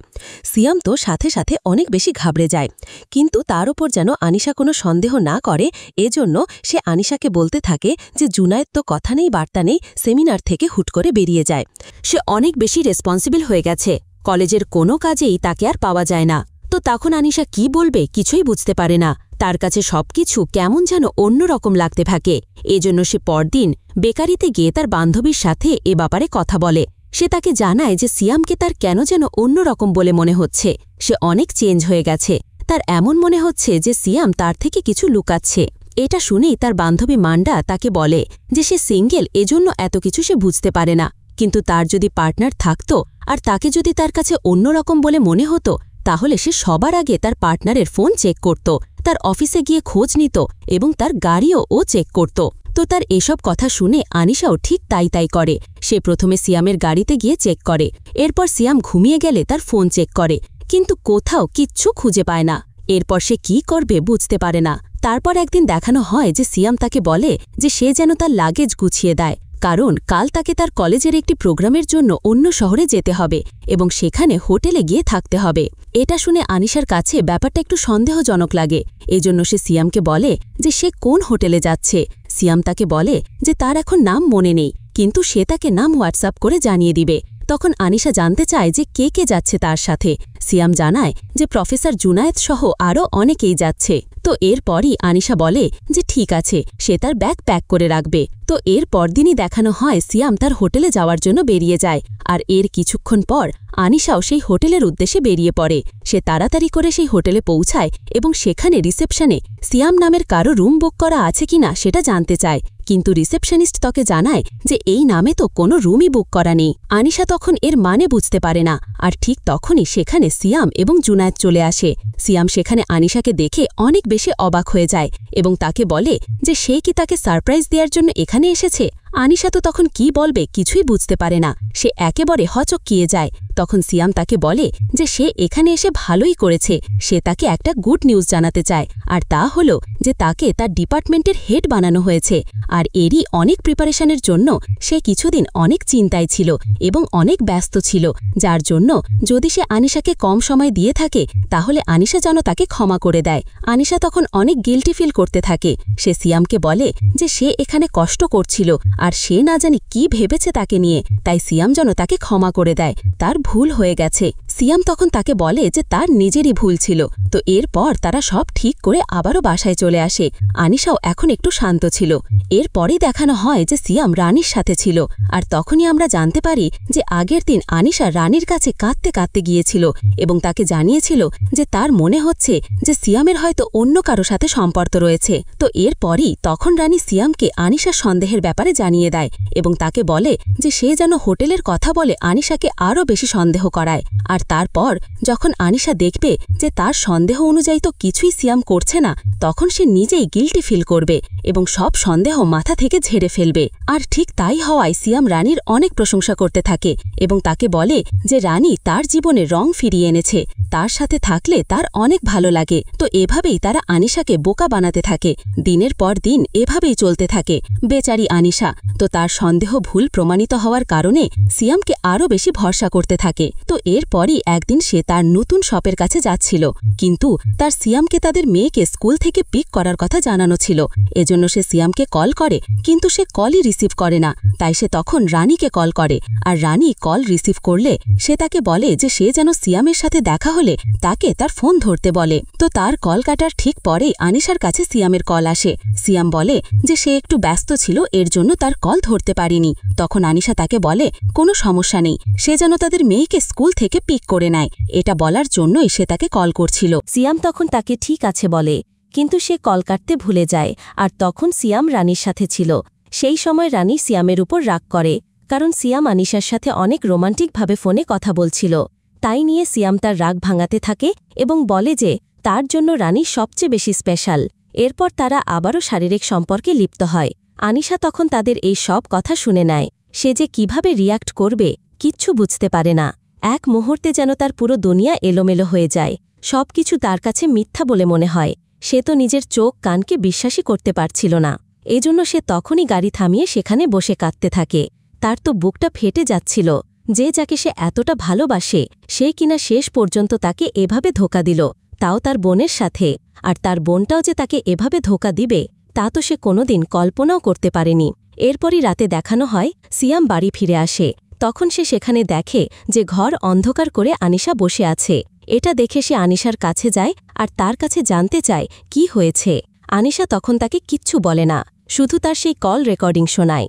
সিয়াম তো সাথে সাথে অনেক বেশি ঘাবড়ে যায়, কিন্তু তার ওপর যেন আনিশা কোনো সন্দেহ না করে এজন্য সে আনিশাকে বলতে থাকে যে জুনায়েদ তো কথা নেই বার্তা নেই, সেমিনার থেকে হুট করে বেরিয়ে যায়। সে অনেক বেশি রেসপন্সিবল হয়ে গেছে, কলেজের কোনো কাজেই তাকে আর পাওয়া যায় না। তো তখন আনিশা কি বলবে কিছুই বুঝতে পারে না। তার কাছে সবকিছু কেমন যেন অন্যরকম লাগতে থাকে। এজন্য সে পরদিন বেকারিতে গিয়ে তার বান্ধবীর সাথে এ ব্যাপারে কথা বলে। সে তাকে জানায় যে সিয়ামকে তার কেন যেন অন্যরকম বলে মনে হচ্ছে। সে অনেক চেঞ্জ হয়ে গেছে। তার এমন মনে হচ্ছে যে সিয়াম তার থেকে কিছু লুকাচ্ছে। এটা শুনেই তার বান্ধবী মান্ডা তাকে বলে যে সে সিঙ্গেল, এজন্য এত কিছু সে বুঝতে পারে না। কিন্তু তার যদি পার্টনার থাকত আর তাকে যদি তার কাছে অন্যরকম বলে মনে হতো, তাহলে সে সবার আগে তার পার্টনারের ফোন চেক করত, তার অফিসে গিয়ে খোঁজ নিত এবং তার গাড়িও চেক করত। তো তার এসব কথা শুনে আনিশাও ঠিক তাই করে। সে প্রথমে সিয়ামের গাড়িতে গিয়ে চেক করে, এরপর সিয়াম ঘুমিয়ে গেলে তার ফোন চেক করে, কিন্তু কোথাও কিচ্ছু খুঁজে পায় না। এরপর সে কি করবে বুঝতে পারে না। তারপর একদিন দেখানো হয় যে সিয়াম তাকে বলে যে সে যেন তার লাগেজ গুছিয়ে দেয়, কারণ কাল তাকে তার কলেজের একটি প্রোগ্রামের জন্য অন্য শহরে যেতে হবে এবং সেখানে হোটেলে গিয়ে থাকতে হবে। এটা শুনে আনিশার কাছে ব্যাপারটা একটু সন্দেহজনক লাগে। এজন্য সে সিয়ামকে বলে যে সে কোন হোটেলে যাচ্ছে। সিয়াম তাকে বলে যে তার এখন নাম মনে নেই, কিন্তু সে তাকে নাম হোয়াটসঅ্যাপ করে জানিয়ে দিবে। তখন আনিশা জানতে চায় যে কে কে যাচ্ছে তার সাথে। সিয়াম জানায় যে প্রফেসর জুনায়েদ সহ আরও অনেকেই যাচ্ছে। তো এরপরই আনিশা বলে যে ঠিক আছে, সে তার ব্যাগ প্যাক করে রাখবে। তো এর পরদিনই দেখানো হয় সিয়াম তার হোটেলে যাওয়ার জন্য বেরিয়ে যায়, আর এর কিছুক্ষণ পর আনিশাও সেই হোটেলের উদ্দেশ্যে বেরিয়ে পড়ে। সে তাড়াতাড়ি করে সেই হোটেলে পৌঁছায় এবং সেখানে রিসেপশনে সিয়াম নামের কারো রুম বুক করা আছে কিনা সেটা জানতে চায়, কিন্তু রিসেপশনিস্ট তাকে জানায় যে এই নামে তো কোনো রুমই বুক করা নেই। আনিশা তখন এর মানে বুঝতে পারে না, আর ঠিক তখনই সেখানে সিয়াম এবং জুনায়েদ চলে আসে। সিয়াম সেখানে আনিশাকে দেখে অনেক বেশি অবাক হয়ে যায় এবং তাকে বলে যে সে কি তাকে সারপ্রাইজ দেওয়ার জন্য এখানে এসেছে। আনিশা তো তখন কি বলবে কিছুই বুঝতে পারে না, সে একেবারে হচকিয়ে যায়। তখন সিয়াম তাকে বলে যে সে এখানে এসে ভালোই করেছে, সে তাকে একটা গুড নিউজ জানাতে চায়, আর তা হলো যে তাকে তার ডিপার্টমেন্টের হেড বানানো হয়েছে। আর এরই অনেক প্রিপারেশনের জন্য সে কিছুদিন অনেক চিন্তায় ছিল এবং অনেক ব্যস্ত ছিল, যার জন্য যদি সে আনিশাকে কম সময় দিয়ে থাকে তাহলে আনিশা যেন তাকে ক্ষমা করে দেয়। আনিশা তখন অনেক গিল্টি ফিল করতে থাকে। সে সিয়ামকে বলে যে সে এখানে কষ্ট করছিল আর সে না জানি কি ভেবেছে তাকে নিয়ে, তাই সিয়াম যেন তাকে ক্ষমা করে দেয়, তার ভুল হয়ে গেছে। সিয়াম তখন তাকে বলে যে তার নিজেরই ভুল ছিল। তো এরপর তারা সব ঠিক করে আবারও বাসায় চলে আসে। আনিশাও এখন একটু শান্ত ছিল। এরপরই দেখানো হয় যে সিয়াম রানীর সাথে ছিল, আর তখনই আমরা জানতে পারি যে আগের দিন আনিশা রানীর কাছে কাঁদতে কাঁদতে গিয়েছিল এবং তাকে জানিয়েছিল যে তার মনে হচ্ছে যে সিয়ামের হয়তো অন্য কারো সাথে সম্পর্ক রয়েছে। তো এরপরই তখন রানী সিয়ামকে আনিশার সন্দেহের ব্যাপারে জানিয়ে দেয় এবং তাকে বলে যে সে যেন হোটেলের কথা বলে আনিশাকে আরও বেশি সন্দেহ করায়। আর তারপর যখন আনিশা দেখবে যে তার সন্দেহ অনুযায়ী তো কিছুই সিয়াম করছে না, তখন সে নিজেই গিল্টি ফিল করবে এবং সব সন্দেহ মাথা থেকে ঝেড়ে ফেলবে। আর ঠিক তাই হওয়ায় সিয়াম রানীর অনেক প্রশংসা করতে থাকে এবং তাকে বলে যে রানী তার জীবনে রং ফিরিয়ে এনেছে, তার সাথে থাকলে তার অনেক ভালো লাগে। তো এভাবেই তারা আনিশাকে বোকা বানাতে থাকে। দিনের পর দিন এভাবেই চলতে থাকে। বেচারি আনিশা তো তার সন্দেহ ভুল প্রমাণিত হওয়ার কারণে সিয়ামকে আরও বেশি ভরসা করতে থাকে। তো এরপরই একদিন সে তার নতুন শপের কাছে যাচ্ছিল, কিন্তু তার সিয়ামকে তাদের মেয়েকে স্কুল থেকে পিক করার কথা জানানো ছিল। এজন্য সে সিয়ামকে কল করে, কিন্তু সে কলই রিসিভ করে না। তাই সে তখন রানীকে কল করে, আর রানী কল রিসিভ করলে সে তাকে বলে যে সে যেন সিয়ামের সাথে দেখা হলে তাকে তার ফোন ধরতে বলে। তো তার কল কাটার ঠিক পরেই আনিশার কাছে সিয়ামের কল আসে। সিয়াম বলে যে সে একটু ব্যস্ত ছিল, এর জন্য তার কল ধরতে পারিনি। তখন আনিশা তাকে বলে কোনো সমস্যা নেই, সে যেন তাদের মেয়েকে স্কুল থেকে পিক করে নেয়, এটা বলার জন্যই সে তাকে কল করছিল। সিয়াম তখন তাকে ঠিক আছে বলে, কিন্তু সে কল কাটতে ভুলে যায়। আর তখন সিয়াম রানীর সাথে ছিল। সেই সময় রানী সিয়ামের উপর রাগ করে, কারণ সিয়াম আনিশার সাথে অনেক রোমান্টিকভাবে ফোনে কথা বলছিল। তাই নিয়ে সিয়াম তার রাগ ভাঙাতে থাকে এবং বলে যে তার জন্য রানী সবচেয়ে বেশি স্পেশাল। এরপর তারা আবারও শারীরিক সম্পর্কে লিপ্ত হয়। আনিশা তখন তাদের এই সব কথা শুনে নেয়। সে যে কিভাবে রিয়াক্ট করবে কিচ্ছু বুঝতে পারে না। এক মুহূর্তে যেন তার পুরো দুনিয়া এলোমেলো হয়ে যায়। সবকিছু তার কাছে মিথ্যা বলে মনে হয়। সে তো নিজের চোখ কানকে বিশ্বাসই করতে পারছিল না। এজন্য সে তখনই গাড়ি থামিয়ে সেখানে বসে কাঁদতে থাকে। তার তো বুকটা ফেটে যাচ্ছিল, যে যাকে সে এতটা ভালোবাসে সে কিনা শেষ পর্যন্ত তাকে এভাবে ধোঁকা দিল, তাও তার বোনের সাথে। আর তার বোনটাও যে তাকে এভাবে ধোঁকা দিবে তা তো সে কোনোদিন কল্পনাও করতে পারেনি। এরপরই রাতে দেখানো হয় সিয়াম বাড়ি ফিরে আসে। তখন সে সেখানে দেখে যে ঘর অন্ধকার করে আনিশা বসে আছে। এটা দেখে সে আনিশার কাছে যায় আর তার কাছে জানতে চায় কি হয়েছে। আনিশা তখন তাকে কিচ্ছু বলে না, শুধু তার সেই কল রেকর্ডিং শোনায়।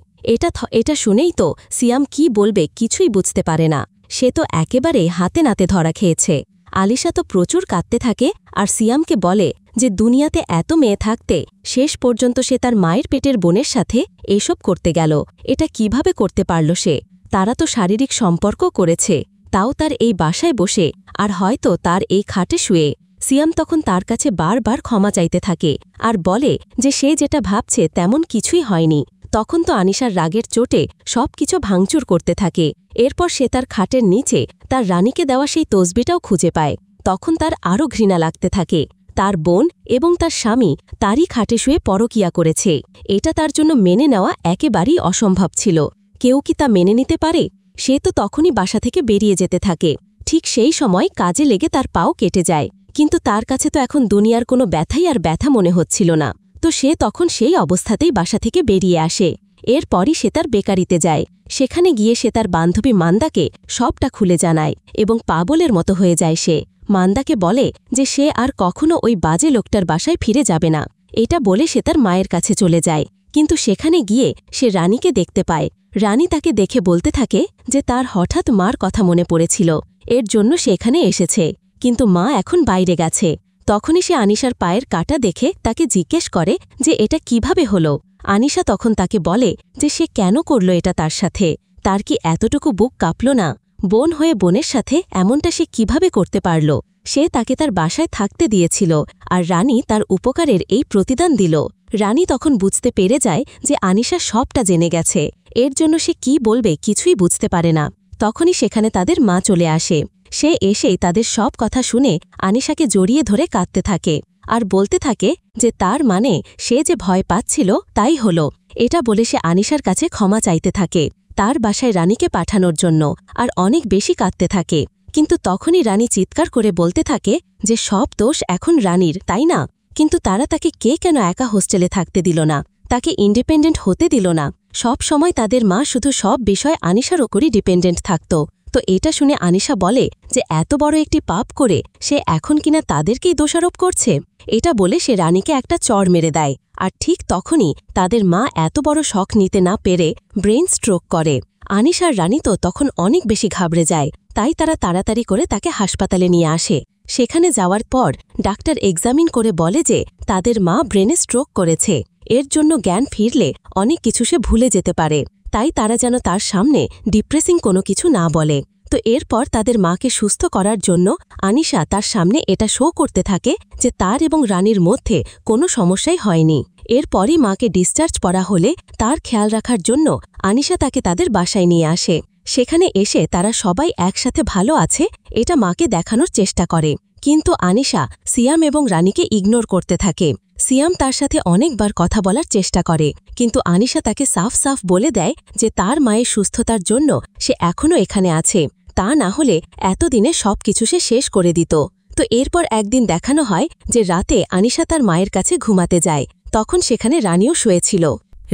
এটা শুনেই তো সিয়াম কি বলবে কিছুই বুঝতে পারে না। সে তো একেবারে হাতে নাতে ধরা খেয়েছে। আলিশা তো প্রচুর কাঁদতে থাকে আর সিয়ামকে বলে যে দুনিয়াতে এত মেয়ে থাকতে শেষ পর্যন্ত সে তার মায়ের পেটের বোনের সাথে এসব করতে গেল। এটা কিভাবে করতে পারল সে? তারা তো শারীরিক সম্পর্ক করেছে, তাও তার এই বাসায় বসে, আর হয়তো তার এই খাটে শুয়ে। সিয়াম তখন তার কাছে বারবার ক্ষমা চাইতে থাকে আর বলে যে সে যেটা ভাবছে তেমন কিছুই হয়নি। তখন তো আনিশার রাগের চোটে সবকিছু ভাঙচুর করতে থাকে। এরপর সে তার খাটের নিচে তার রানীকে দেওয়া সেই তসবিটাও খুঁজে পায়। তখন তার আরও ঘৃণা লাগতে থাকে। তার বোন এবং তার স্বামী তারই খাটে শুয়ে পরকিয়া করেছে। এটা তার জন্য মেনে নেওয়া একেবারেই অসম্ভব ছিল। কেউ কি তা মেনে নিতে পারে? সে তো তখনই বাসা থেকে বেরিয়ে যেতে থাকে। ঠিক সেই সময় কাজে লেগে তার পাও কেটে যায়, কিন্তু তার কাছে তো এখন দুনিয়ার কোনো ব্যথাই আর ব্যথা মনে হচ্ছিল না। তো সে তখন সেই অবস্থাতেই বাসা থেকে বেরিয়ে আসে। এরপরই সে তার বেকারিতে যায়। সেখানে গিয়ে সে তার বান্ধবী মান্দাকে সবটা খুলে জানায় এবং পাগলের মতো হয়ে যায় সে। মান্দাকে বলে যে সে আর কখনো ওই বাজে লোকটার বাসায় ফিরে যাবে না। এটা বলে সে তার মায়ের কাছে চলে যায়। কিন্তু সেখানে গিয়ে সে রানীকে দেখতে পায়। রানী তাকে দেখে বলতে থাকে যে তার হঠাৎ মার কথা মনে পড়েছিল, এর জন্য সে এখানে এসেছে, কিন্তু মা এখন বাইরে গেছে। তখনই সে আনিশার পায়ের কাটা দেখে তাকে জিজ্ঞেস করে যে এটা কিভাবে হলো। আনিশা তখন তাকে বলে যে সে কেন করল এটা তার সাথে, তার কি এতটুকু বুক কাঁপল না? বোন হয়ে বোনের সাথে এমনটা সে কিভাবে করতে পারল? সে তাকে তার বাসায় থাকতে দিয়েছিল আর রানী তার উপকারের এই প্রতিদান দিল। রানী তখন বুঝতে পেরে যায় যে আনিশা সবটা জেনে গেছে। এর জন্য সে কি বলবে কিছুই বুঝতে পারে না। তখনই সেখানে তাদের মা চলে আসে। সে এসেই তাদের সব কথা শুনে আনিশাকে জড়িয়ে ধরে কাঁদতে থাকে আর বলতে থাকে যে তার মানে সে যে ভয় পাচ্ছিল তাই হলো। এটা বলে সে আনিশার কাছে ক্ষমা চাইতে থাকে তার বাসায় রানীকে পাঠানোর জন্য, আর অনেক বেশি কাঁদতে থাকে। কিন্তু তখনই রানী চিৎকার করে বলতে থাকে যে সব দোষ এখন রানীর, তাই না? কিন্তু তারা তাকে কে কেন একা হোস্টেলে থাকতে দিল না, তাকে ইন্ডিপেন্ডেন্ট হতে দিল না? সব সময় তাদের মা শুধু সব বিষয় আনিশার ওপরই ডিপেন্ডেন্ট থাকত। তো এটা শুনে আনিশা বলে যে এত বড় একটি পাপ করে সে এখন কিনা তাদেরকেই দোষারোপ করছে। এটা বলে সে রানীকে একটা চড় মেরে দেয়। আর ঠিক তখনই তাদের মা এত বড় শখ নিতে না পেরে ব্রেন স্ট্রোক করে। আনিশার রানী তো তখন অনেক বেশি ঘাবড়ে যায়, তাই তারা তাড়াতাড়ি করে তাকে হাসপাতালে নিয়ে আসে। সেখানে যাওয়ার পর ডাক্তার এক্সামিন করে বলে যে তাদের মা ব্রেনে স্ট্রোক করেছে। এর জন্য জ্ঞান ফিরলে অনেক কিছু সে ভুলে যেতে পারে, তাই তারা যেন তার সামনে ডিপ্রেসিং কোনো কিছু না বলে। তো এরপর তাদের মাকে সুস্থ করার জন্য আনিশা তার সামনে এটা শো করতে থাকে যে তার এবং রানীর মধ্যে কোনো সমস্যাই হয়নি। এরপরই মাকে ডিসচার্জ করা হলে তার খেয়াল রাখার জন্য আনিশা তাকে তাদের বাসায় নিয়ে আসে। সেখানে এসে তারা সবাই একসাথে ভালো আছে এটা মাকে দেখানোর চেষ্টা করে, কিন্তু আনিশা সিয়াম এবং রানীকে ইগনোর করতে থাকে। সিয়াম তার সাথে অনেকবার কথা বলার চেষ্টা করে, কিন্তু আনিশা তাকে সাফ সাফ বলে দেয় যে তার মায়ের সুস্থতার জন্য সে এখনও এখানে আছে, তা না হলে এতদিনে সবকিছু সে শেষ করে দিত। তো এরপর একদিন দেখানো হয় যে রাতে আনিশা তার মায়ের কাছে ঘুমাতে যায়। তখন সেখানে রানীও শুয়েছিল।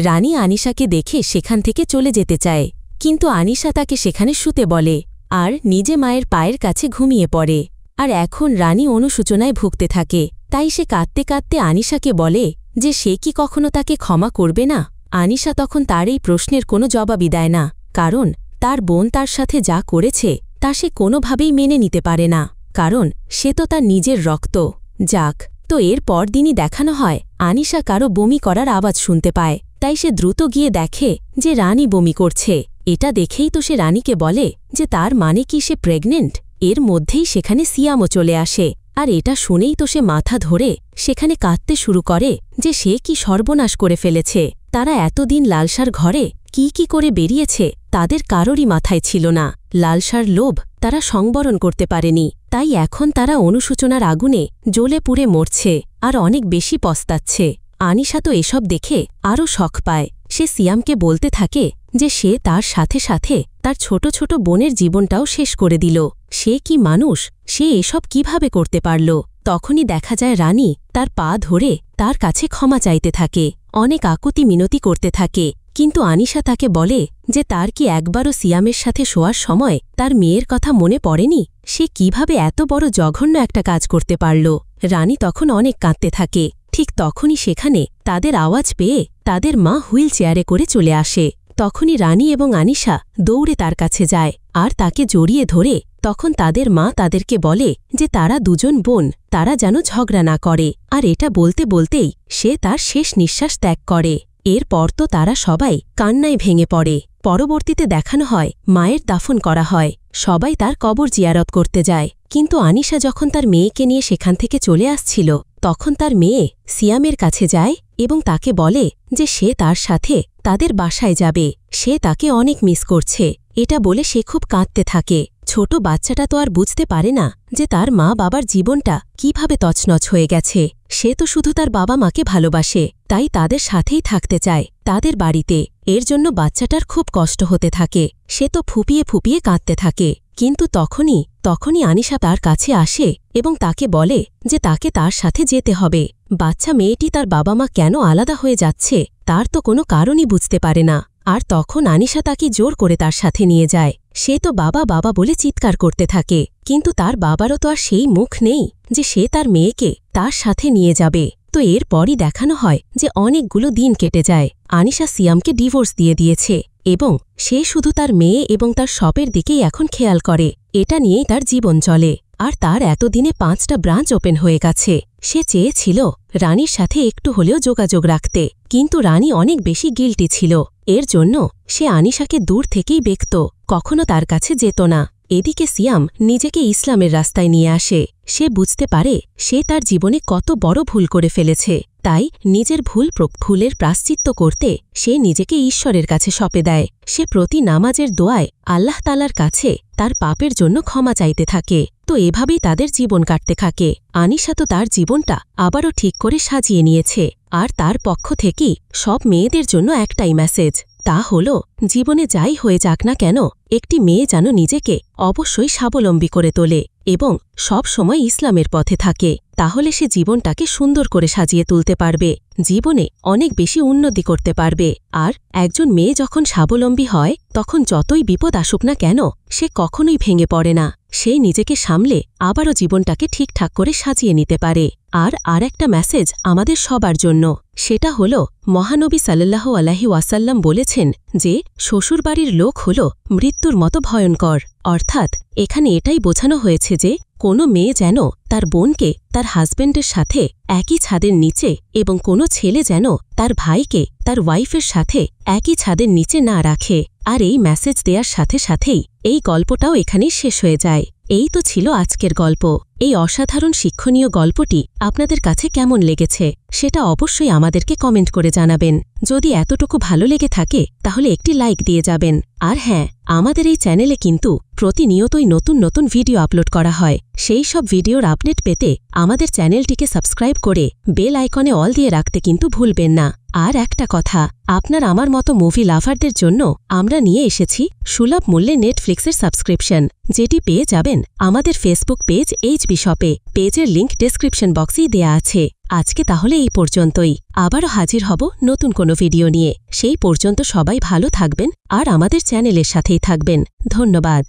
রানী আনিশাকে দেখে সেখান থেকে চলে যেতে চায়, কিন্তু আনিশা তাকে সেখানে শুতে বলে আর নিজে মায়ের পায়ের কাছে ঘুমিয়ে পড়ে। আর এখন রানী অনুশোচনায় ভুগতে থাকে, তাই সে কাঁদতে কাঁদতে আনিশাকে বলে যে সে কি কখনো তাকে ক্ষমা করবে না। আনিশা তখন তার এই প্রশ্নের কোনো জবাবই দেয় না, কারণ তার বোন তার সাথে যা করেছে তা সে কোনোভাবেই মেনে নিতে পারে না, কারণ সে তো তার নিজের রক্ত। যাক, তো এর পরদিনই দেখানো হয় আনিশা কারো বমি করার আওয়াজ শুনতে পায়, তাই সে দ্রুত গিয়ে দেখে যে রানী বমি করছে। এটা দেখেই তো সে রানীকে বলে যে তার মানে কি সে প্রেগনেন্ট। এর মধ্যেই সেখানে সিয়ামও চলে আসে, আর এটা শুনেই তো সে মাথা ধরে সেখানে কাঁদতে শুরু করে যে সে কি সর্বনাশ করে ফেলেছে। তারা এতদিন লালসার ঘরে কি করে বেরিয়েছে তাদের কারোরই মাথায় ছিল না। লালসার লোভ তারা সংবরণ করতে পারেনি, তাই এখন তারা অনুশোচনার আগুনে জ্বলে পুড়ে মরছে আর অনেক বেশি পস্তাচ্ছে। আনিশা তো এসব দেখে আরও শখ পায়। সে সিয়ামকে বলতে থাকে যে সে তার সাথে সাথে তার ছোট ছোট বোনের জীবনটাও শেষ করে দিল। সে কি মানুষ, সে এসব কিভাবে করতে পারল? তখনই দেখা যায় রানী তার পা ধরে তার কাছে ক্ষমা চাইতে থাকে, অনেক আকুতি মিনতি করতে থাকে। কিন্তু আনিশা তাকে বলে যে তার কি একবারও সিয়ামের সাথে শোয়ার সময় তার মেয়ের কথা মনে পড়েনি? সে কিভাবে এত বড় জঘন্য একটা কাজ করতে পারল? রানী তখন অনেক কাঁদতে থাকে। ঠিক তখনই সেখানে তাদের আওয়াজ পেয়ে তাদের মা হুইল চেয়ারে করে চলে আসে। তখনই রানী এবং আনিশা দৌড়ে তার কাছে যায় আর তাকে জড়িয়ে ধরে তখন তাদের মা তাদেরকে বলে যে তারা দুজন বোন, তারা যেন ঝগড়া না করে। আর এটা বলতে বলতেই সে তার শেষ নিঃশ্বাস ত্যাগ করে। এরপর তো তারা সবাই কান্নায় ভেঙে পড়ে। পরবর্তীতে দেখানো হয় মায়ের দাফন করা হয়, সবাই তার কবর জিয়ারত করতে যায়। কিন্তু আনিশা যখন তার মেয়েকে নিয়ে সেখান থেকে চলে আসছিল তখন তার মেয়ে সিয়ামের কাছে যায় এবং তাকে বলে যে সে তার সাথে তাদের বাসায় যাবে, সে তাকে অনেক মিস করছে। এটা বলে সে খুব কাঁদতে থাকে। ছোট বাচ্চাটা তো আর বুঝতে পারে না যে তার মা বাবার জীবনটা কিভাবে তছনছ হয়ে গেছে। সে তো শুধু তার বাবা মাকে ভালোবাসে, তাই তাদের সাথেই থাকতে চায় তাদের বাড়িতে। এর জন্য বাচ্চাটার খুব কষ্ট হতে থাকে। সে তো ফুপিয়ে ফুপিয়ে কাঁদতে থাকে। কিন্তু তখনই আনিশা তার কাছে আসে এবং তাকে বলে যে তাকে তার সাথে যেতে হবে। বাচ্চা মেয়েটি তার বাবা মা কেন আলাদা হয়ে যাচ্ছে তার তো কোনো কারণই বুঝতে পারে না। আর তখন আনিশা তাকে জোর করে তার সাথে নিয়ে যায়। সে তো বাবা বাবা বলে চিৎকার করতে থাকে, কিন্তু তার বাবারও তো আর সেই মুখ নেই যে সে তার মেয়েকে তার সাথে নিয়ে যাবে। তো এরপরই দেখানো হয় যে অনেকগুলো দিন কেটে যায়। আনিশা সিয়ামকে ডিভোর্স দিয়ে দিয়েছে এবং সে শুধু তার মেয়ে এবং তার শপের দিকেই এখন খেয়াল করে। এটা নিয়েই তার জীবন চলে। আর তার এতদিনে 5টা ব্রাঞ্চ ওপেন হয়ে গেছে। সে চেয়েছিল রানীর সাথে একটু হলেও যোগাযোগ রাখতে, কিন্তু রানী অনেক বেশি গিল্টি ছিল। এর জন্য সে আনিশাকে দূর থেকেই দেখত, কখনো তার কাছে যেত না। এদিকে সিয়াম নিজেকে ইসলামের রাস্তায় নিয়ে আসে। সে বুঝতে পারে সে তার জীবনে কত বড় ভুল করে ফেলেছে, তাই নিজের ভুলের প্রায়শ্চিত্ত করতে সে নিজেকে ঈশ্বরের কাছে সঁপে দেয়। সে প্রতি নামাজের দোয়ায় আল্লাহ তাআলার কাছে তার পাপের জন্য ক্ষমা চাইতে থাকে। তো এভাবেই তাদের জীবন কাটতে থাকে। আনিশা তো তার জীবনটা আবারও ঠিক করে সাজিয়ে নিয়েছে। আর তার পক্ষ থেকেই সব মেয়েদের জন্য একটাই মেসেজ, তা হল জীবনে যাই হয়ে যাক না কেন একটি মেয়ে যেন নিজেকে অবশ্যই স্বাবলম্বী করে তোলে এবং সব সময় ইসলামের পথে থাকে। তাহলে সে জীবনটাকে সুন্দর করে সাজিয়ে তুলতে পারবে, জীবনে অনেক বেশি উন্নতি করতে পারবে। আর একজন মেয়ে যখন স্বাবলম্বী হয় তখন যতই বিপদ আসুক না কেন সে কখনোই ভেঙে পড়ে না। সে নিজেকে সামলে আবারও জীবনটাকে ঠিকঠাক করে সাজিয়ে নিতে পারে। আর একটা মেসেজ আমাদের সবার জন্য, সেটা হল মহানবী সাল্লাল্লাহু আলাইহি ওয়াসাল্লাম বলেছেন যে শ্বশুরবাড়ির লোক হল মৃত্যুর মতো ভয়ঙ্কর। অর্থাৎ এখানে এটাই বোঝানো হয়েছে যে কোনো মেয়ে যেন তার বোনকে তার হাজব্যান্ডের সাথে একই ছাদের নিচে এবং কোনো ছেলে যেন তার ভাইকে তার ওয়াইফের সাথে একই ছাদের নিচে না রাখে। আর এই মেসেজ দেওয়ার সাথে সাথেই এই গল্পটাও এখানেই শেষ হয়ে যায়। এই তো ছিল আজকের গল্প। এই অসাধারণ শিক্ষণীয় গল্পটি আপনাদের কাছে কেমন লেগেছে সেটা অবশ্যই আমাদেরকে কমেন্ট করে জানাবেন। যদি এতটুকু ভালো লেগে থাকে তাহলে একটি লাইক দিয়ে যাবেন। আর হ্যাঁ, আমাদের এই চ্যানেলে কিন্তু প্রতিনিয়তই নতুন নতুন ভিডিও আপলোড করা হয়। সেই সব ভিডিওর আপডেট পেতে আমাদের চ্যানেলটিকে সাবস্ক্রাইব করে বেল আইকনে অল দিয়ে রাখতে কিন্তু ভুলবেন না। আর একটা কথা, আপনার আমার মতো মুভি লাভারদের জন্য আমরা নিয়ে এসেছি সুলভ মূল্যে নেটফ্লিক্সের সাবস্ক্রিপশন, যেটি পেয়ে যাবেন আমাদের ফেসবুক পেজ এইচবি শপে। পেজের লিঙ্ক ডেসক্রিপশন বক্সেই দেয়া আছে। আজকে তাহলে এই পর্যন্তই। আবারও হাজির হব নতুন কোনো ভিডিও নিয়ে। সেই পর্যন্ত সবাই ভালো থাকবেন আর আমাদের চ্যানেলের সাথেই থাকবেন। ধন্যবাদ।